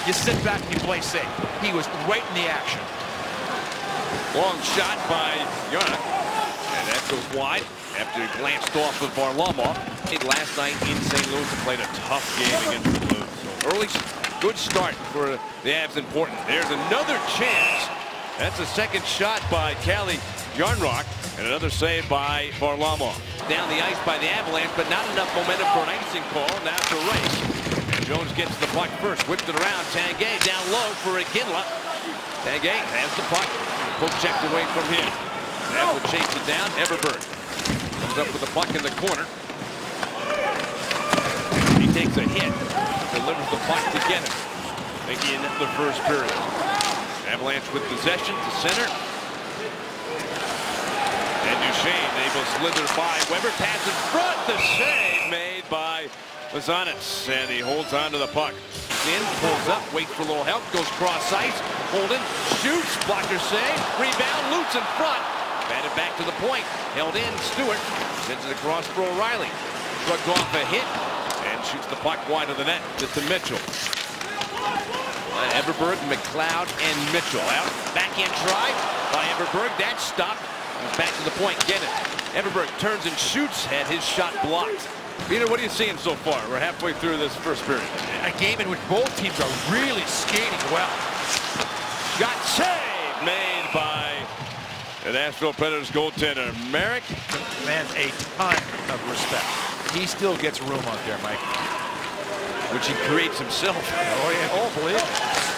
You sit back and you play safe. He was right in the action. Long shot by Yarnock. And that goes wide after he glanced off of Varlamov. Last night in St. Louis and played a tough game against the Blues. So early, good start for the Avs. Important. There's another chance. That's a second shot by Calle Jarnkrok. And another save by Varlamov. Down the ice by the Avalanche, but not enough momentum for an icing call. Now it's a race. And Jones gets the puck first. Whipped it around. Tanguay down low for Iginla. Tanguay has the puck. Poke checked away from him. That will chase it down. Everberg comes up with the puck in the corner. He takes a hit. Delivers the puck to get it. Making the first period. Avalanche with possession to center. And Duchesne able to slither by Weber. Pass in front. The save made by Lazonets. And he holds on to the puck. In, pulls up, waits for a little help, goes cross ice. Holden shoots, blocker save, rebound, Lutz in front. Batted back to the point, held in, Stewart sends it across for O'Reilly. Shrugged off a hit and shoots the puck wide of the net to Mitchell. Everberg, McLeod, and Mitchell out. Backhand try by Everberg, that's stopped. Back to the point, get it. Everberg turns and shoots, had his shot blocked. Peter, what are you seeing so far? We're halfway through this first period. A game in which both teams are really skating well. Shot save made by the Nashville Predators goaltender, Merrick. Commands a ton of respect. He still gets room out there, Mike. Which he creates himself. Oh, yeah. Oh, believe it.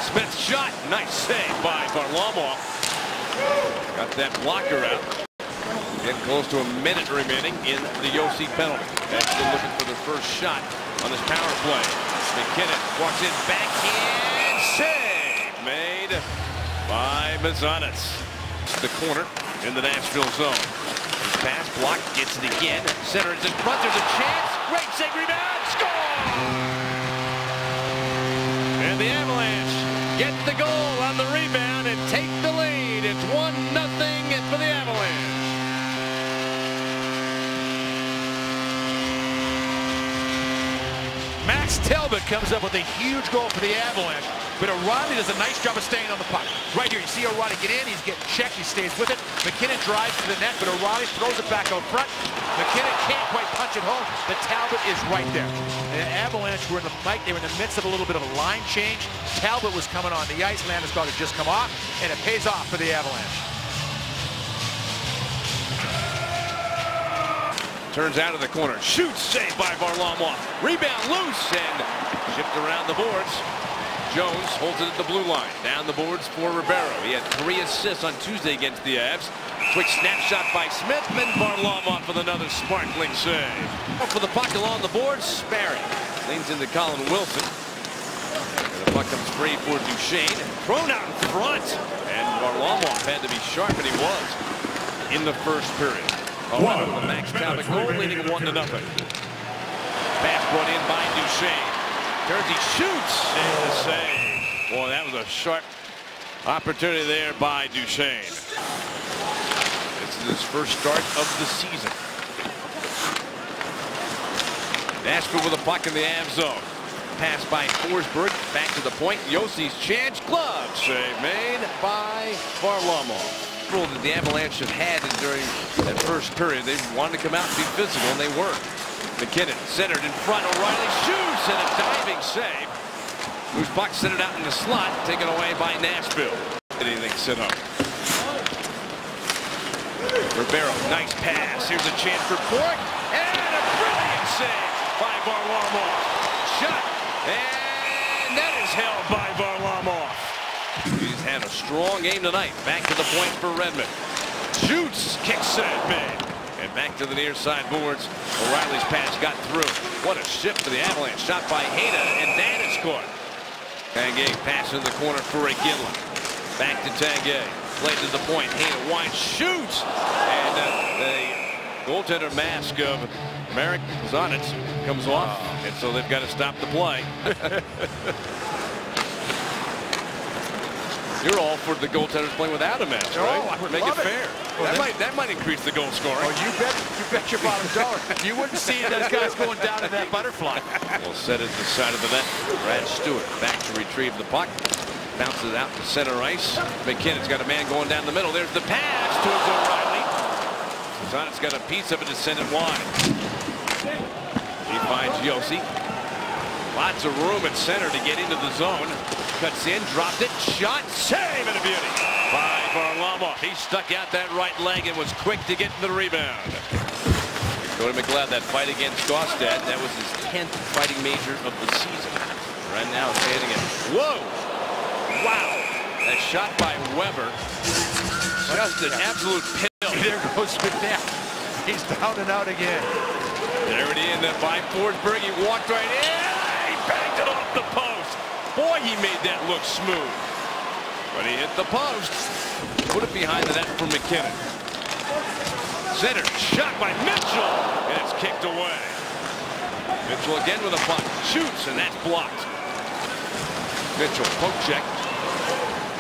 Smith's shot. Nice save by Varlamov. Got that blocker out. Getting close to a minute remaining in the Josi penalty. Actually looking for their first shot on this power play. McKinnon walks in, backhand save made by Mazanets. The corner in the Nashville zone. His pass blocked, gets it again. Center is in front, there's a chance. Great save, rebound, score! And the Avalanche get the goal on the rebound and take the lead. It's 1-0 for the Avalanche. Max Talbot comes up with a huge goal for the Avalanche, but O'Reilly does a nice job of staying on the puck. Right here, you see O'Reilly get in, he's getting checked, he stays with it. McKinnon drives to the net, but O'Reilly throws it back out front. McKinnon can't quite punch it home, but Talbot is right there. And the Avalanche were in the midst of a little bit of a line change. Talbot was coming on the ice, Landeskog had just come off, and it pays off for the Avalanche. Turns out of the corner. Shoots, saved by Varlamov. Rebound loose and shipped around the boards. Jones holds it at the blue line. Down the boards for Ribeiro. He had 3 assists on Tuesday against the Avs. Quick snapshot by Smith. Then Varlamov with another sparkling save. For the puck along the boards, Sparry leans into Colin Wilson. And the puck comes free for Duchesne. Thrown out in front. And Varlamov had to be sharp, and he was in the first period. The Max Talbot goal, leading 1-0. Pass brought in by Duchesne. Turns, he shoots, and the save. Boy, that was a sharp opportunity there by Duchesne. This is his first start of the season. Nashville with a puck in the Avs zone. Pass by Forsberg, back to the point. Josi's chance, glove save made by Varlamov. That the Avalanche have had during that first period. They wanted to come out and be physical, and they were. McKinnon centered in front. O'Reilly shoots, and a diving save. Moose puck centered out in the slot, taken away by Nashville. Anything set up. Ribeiro, nice pass. Here's a chance for Bork, and a brilliant save by Varlamov. Shot, and that is held by Varlamov. He's had a strong game tonight. Back to the point for Redmond. Shoots, kick set made. And back to the near side boards. O'Reilly's pass got through. What a shift for the Avalanche. Shot by Hayda, and Dan scored. Tanguay pass in the corner for Iginla. Back to Tanguay. Played to the point. Hayda wide shoots. And the goaltender mask of Marek Zonitz comes off. And so they've got to stop the play. You're all for the goaltenders playing without a mask, Oh, right? I would Make love it it. fair. Well, that might increase the goal scoring. Oh, you bet your bottom dollar. You wouldn't see those guys going down in that butterfly. Well, set at the side of the net. Brad Stewart back to retrieve the puck. Bounces out to center ice. McKinnon's got a man going down the middle. There's the pass towards O'Reilly. Sonnett's got a piece of it to send it wide. He finds Josi. Lots of room at center to get into the zone. Cuts in, dropped it, shot, save, and a beauty by Varlamov. He stuck out that right leg and was quick to get the rebound. Cody McLeod, that fight against Gaustad, that was his 10th fighting major of the season. Right now, standing at, whoa, wow, that shot by Weber, just an absolute pill. There goes McNabb. He's down and out again. There it is, that by Forsberg, he walked right in, he banged it off the post. Boy, he made that look smooth. But he hit the post. Put it behind the net for McKinnon. Center, shot by Mitchell, and it's kicked away. Mitchell again with a puck. Shoots, and that's blocked. Mitchell, poke check.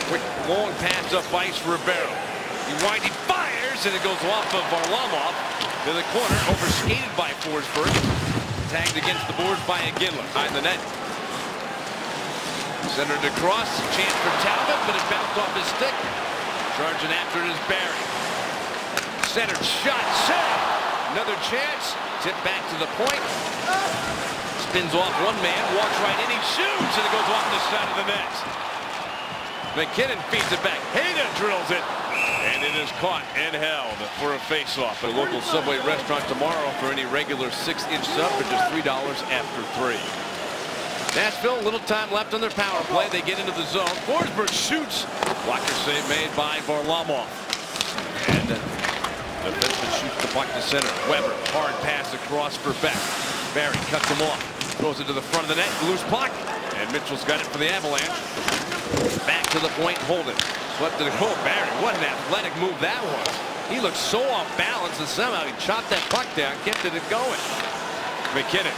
Quick, long pass up ice for Ribeiro. He fires, and it goes off of Varlamov to the corner, overskated by Forsberg. Tagged against the boards by Iginla. Behind the net. Centered across, chance for Talbot, but it bounced off his stick. Charging after it is Barry. Centered shot, save. Another chance. Tip back to the point. Spins off one man, walks right in, he shoots, and it goes off the side of the net. McKinnon feeds it back. Hayden drills it, and it is caught and held for a face-off. A local Subway restaurant tomorrow for any regular 6-inch sub for just $3 after 3. Nashville, little time left on their power play. They get into the zone. Forsberg shoots. Blocker save made by Varlamov. And the defenseman shoots the puck to center. Weber, hard pass across for Beck. Barry cuts him off. Throws it to the front of the net. Loose puck. And Mitchell's got it for the Avalanche. Back to the point. Holden. Swept to the goal. Barry, what an athletic move that was. He looked so off balance, and somehow he chopped that puck down, kept it going. McKinnon.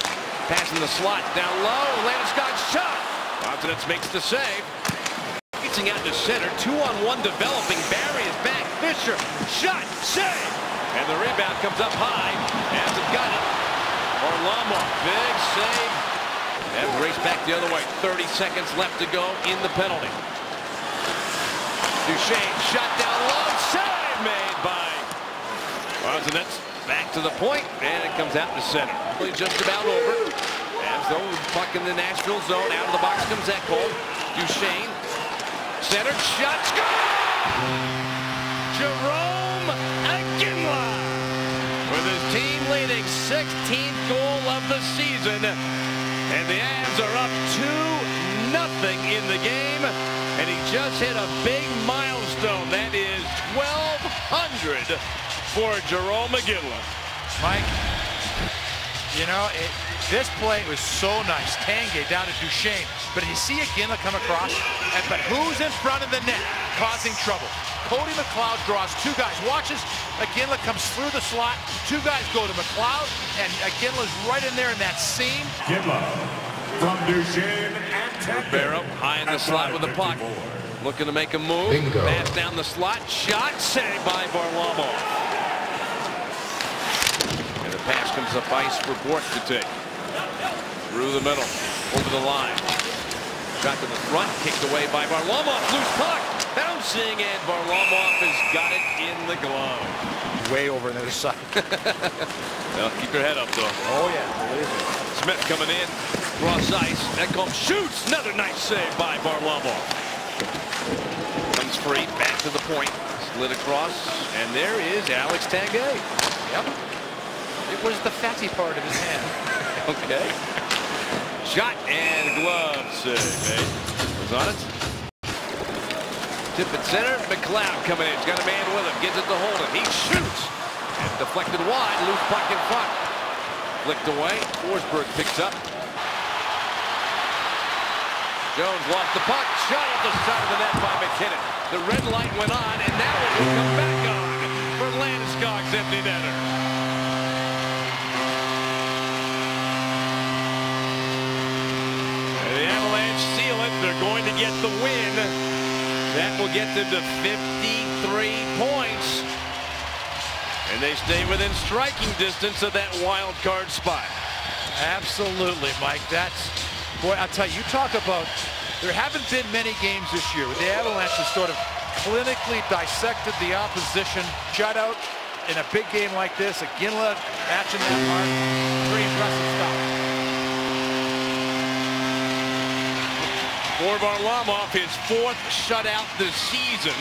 Passing the slot down low. Landeskog shot. Konstanz makes the save. Reaching out to center. 2-on-1 developing. Barry is back. Fisher. Shot. Save. And the rebound comes up high. Hasn't got it. Varlamov. Big save. And race back the other way. 30 seconds left to go in the penalty. Duchesne. Shot down low. Save made by Konstanz. Back to the point, and it comes out to center. Just about over. As though puck in the Nashville zone. Out of the box comes Ekholm. Duchesne. Centered. Shot. Score! Jarome Iginla with his team leading 16th goal of the season. And the Avs are up 2-0 in the game. And he just hit a big milestone. That is 1,200. For Jarome Iginla. Mike, you know, this play was so nice. Tanguay down to Duchesne. But you see Iginla come across, but who's in front of the net causing trouble? Cody McLeod draws two guys. Watches Iginla comes through the slot. Two guys go to McLeod, and Iginla's right in there in that seam. Iginla from Duchesne and Ribeiro high in the slot with the puck. Looking to make a move. Bingo. Pass down the slot. Shot saved by Varlamov. And the pass comes up ice for Bork to take. Through the middle. Over the line. Shot to the front. Kicked away by Varlamov. Loose puck. Bouncing, and Varlamov has got it in the glove. Way over on the other side. Well, keep your head up, though. Oh, yeah. Believe it. Smith coming in. Cross ice. Ekholm shoots. Another nice save by Varlamov. Comes free. Back to the point. Slid across. And there is Alex Tanguay. Yep. It was the fatty part of his hand. Okay. Shot and glove save. Was on it. Tip at center. McLeod coming in. He's got a man with him. Gives it to Holden. He shoots. And deflected wide. Loose puck in front. Flicked away. Forsberg picks up. Jones lost the puck. Shot at the side of the net by McKinnon. The red light went on, and now it will come back on for Landeskog's empty netter. And the Avalanche seal it. They're going to get the win. That will get them to 53 points. And they stay within striking distance of that wild card spot. Absolutely, Mike. Boy, I'll tell you, you talk about, there haven't been many games this year where the Avalanche has sort of clinically dissected the opposition, shut out in a big game like this. Iginla matching that mark. Pretty impressive stuff. For Varlamov, his 4th shutout this season.